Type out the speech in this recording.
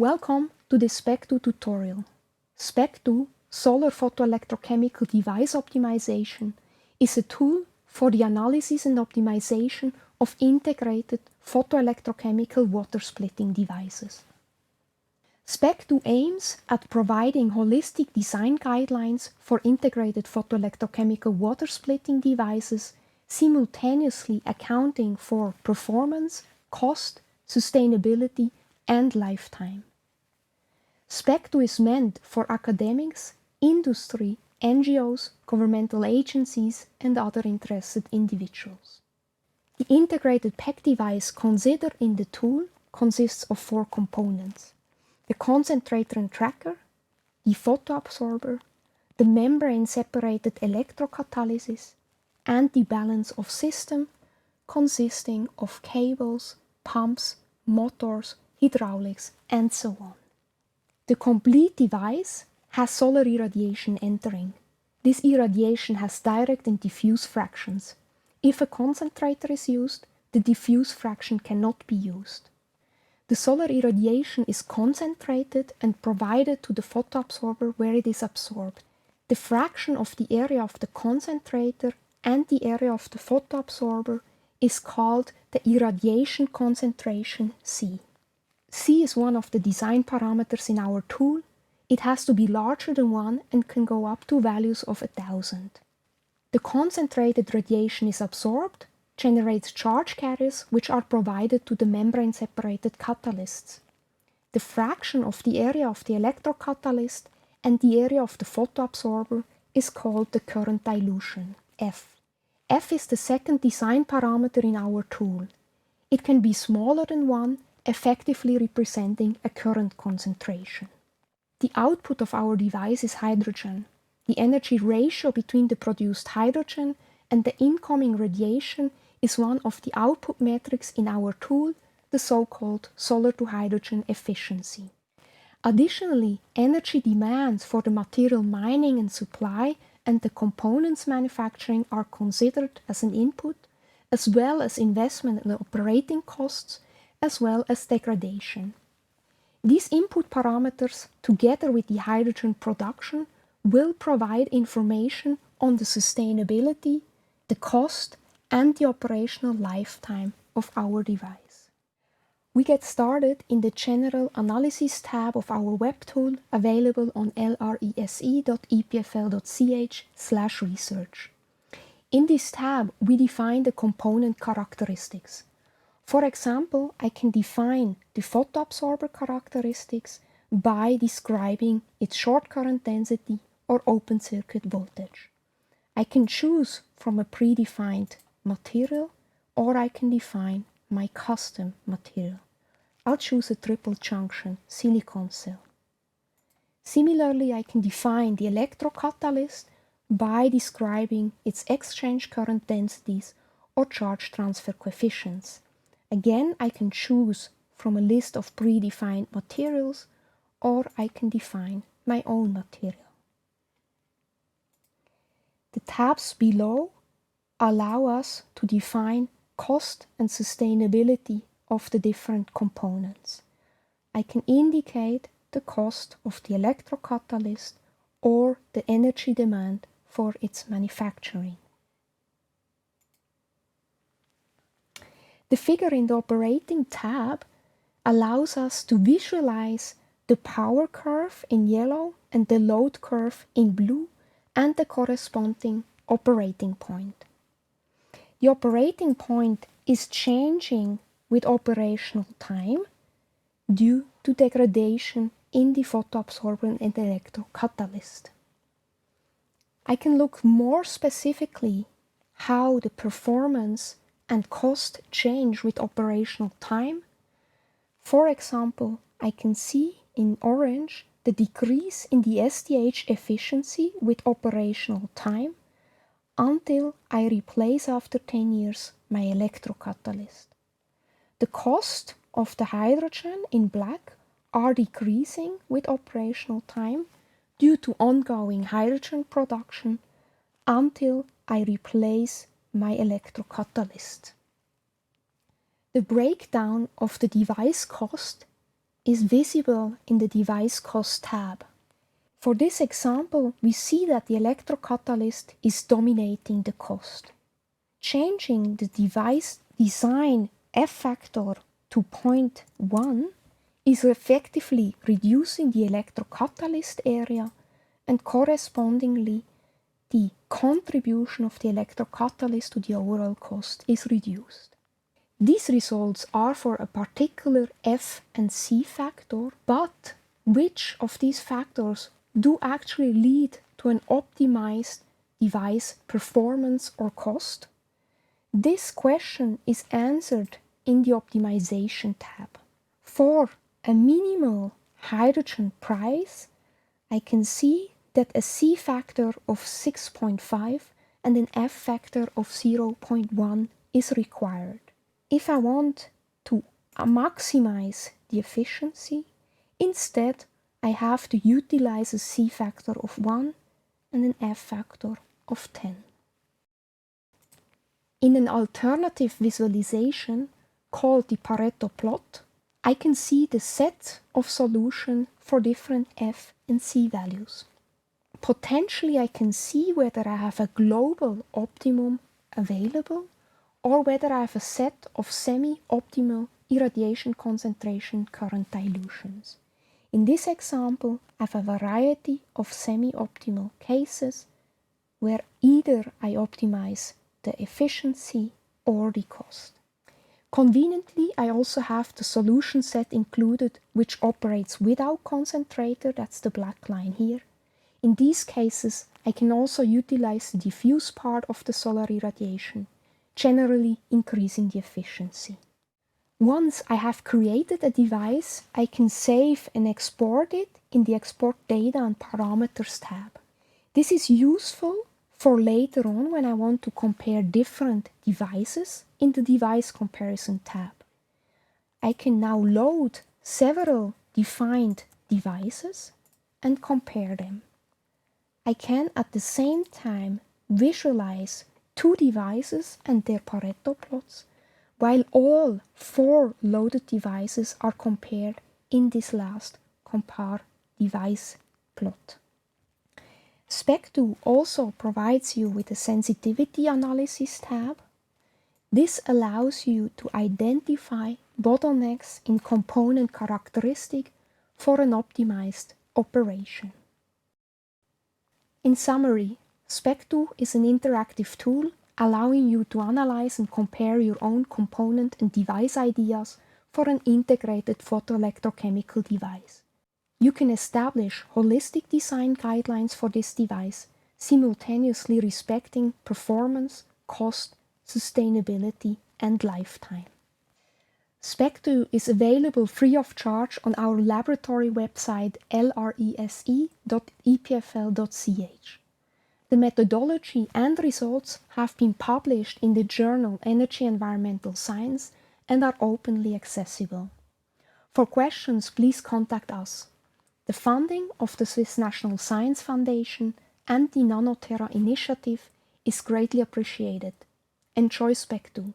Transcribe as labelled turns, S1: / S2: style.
S1: Welcome to the SPECDO tutorial. SPECDO, Solar Photo-Electrochemical Device Optimization, is a tool for the analysis and optimization of integrated photoelectrochemical water splitting devices. SPECDO aims at providing holistic design guidelines for integrated photoelectrochemical water splitting devices, simultaneously accounting for performance, cost, sustainability, and lifetime. SPECDO is meant for academics, industry, NGOs, governmental agencies, and other interested individuals. The integrated PEC device considered in the tool consists of 4 components: the concentrator and tracker, the photoabsorber, the membrane-separated electrocatalysis, and the balance of system consisting of cables, pumps, motors, hydraulics, and so on. The complete device has solar irradiation entering. This irradiation has direct and diffuse fractions. If a concentrator is used, the diffuse fraction cannot be used. The solar irradiation is concentrated and provided to the photoabsorber where it is absorbed. The fraction of the area of the concentrator and the area of the photoabsorber is called the irradiation concentration C. C is one of the design parameters in our tool. It has to be larger than 1 and can go up to values of 1000. The concentrated radiation is absorbed, generates charge carriers which are provided to the membrane-separated catalysts. The fraction of the area of the electrocatalyst and the area of the photoabsorber is called the current dilution, F. F is the second design parameter in our tool. It can be smaller than 1, effectively representing a current concentration. The output of our device is hydrogen. The energy ratio between the produced hydrogen and the incoming radiation is one of the output metrics in our tool, the so-called solar-to-hydrogen efficiency. Additionally, energy demands for the material mining and supply and the components manufacturing are considered as an input, as well as investment and operating costs, as well as degradation. These input parameters, together with the hydrogen production, will provide information on the sustainability, the cost, and the operational lifetime of our device. We get started in the General Analysis tab of our web tool, available on lrese.epfl.ch/research. In this tab, we define the component characteristics. For example, I can define the photoabsorber characteristics by describing its short current density or open circuit voltage. I can choose from a predefined material, or I can define my custom material. I'll choose a triple junction silicon cell. Similarly, I can define the electrocatalyst by describing its exchange current densities or charge transfer coefficients. Again, I can choose from a list of predefined materials, or I can define my own material. The tabs below allow us to define cost and sustainability of the different components. I can indicate the cost of the electrocatalyst or the energy demand for its manufacturing. The figure in the operating tab allows us to visualize the power curve in yellow and the load curve in blue and the corresponding operating point. The operating point is changing with operational time due to degradation in the photoabsorber and electrocatalyst. I can look more specifically how the performance and cost change with operational time. For example, I can see in orange the decrease in the SDH efficiency with operational time until I replace after 10 years my electrocatalyst. The cost of the hydrogen in black are decreasing with operational time due to ongoing hydrogen production until I replace my electrocatalyst. The breakdown of the device cost is visible in the Device Cost tab. For this example, we see that the electrocatalyst is dominating the cost. Changing the device design F-factor to 0.1 is effectively reducing the electrocatalyst area, and correspondingly the contribution of the electrocatalyst to the overall cost is reduced. These results are for a particular F and C factor, but which of these factors do actually lead to an optimized device performance or cost? This question is answered in the Optimization tab. For a minimal hydrogen price, I can see that a C factor of 6.5 and an F factor of 0.1 is required. If I want to maximize the efficiency, instead I have to utilize a C factor of 1 and an F factor of 10. In an alternative visualization called the Pareto plot, I can see the set of solutions for different F and C values. Potentially I can see whether I have a global optimum available or whether I have a set of semi-optimal irradiation concentration current dilutions. In this example, I have a variety of semi-optimal cases where either I optimize the efficiency or the cost. Conveniently, I also have the solution set included which operates without concentrator, that's the black line here. In these cases, I can also utilize the diffuse part of the solar irradiation, generally increasing the efficiency. Once I have created a device, I can save and export it in the Export Data and Parameters tab. This is useful for later on when I want to compare different devices in the Device Comparison tab. I can now load several defined devices and compare them. I can at the same time visualize two devices and their Pareto plots, while all 4 loaded devices are compared in this last compare device plot. SPECDO also provides you with a sensitivity analysis tab. This allows you to identify bottlenecks in component characteristic for an optimized operation. In summary, SPECDO is an interactive tool allowing you to analyze and compare your own component and device ideas for an integrated photoelectrochemical device. You can establish holistic design guidelines for this device, simultaneously respecting performance, cost, sustainability, and lifetime. SPECDO is available free of charge on our laboratory website lrese.epfl.ch. The methodology and results have been published in the journal Energy Environmental Science and are openly accessible. For questions, please contact us. The funding of the Swiss National Science Foundation and the Nanoterra initiative is greatly appreciated. Enjoy SPECDO!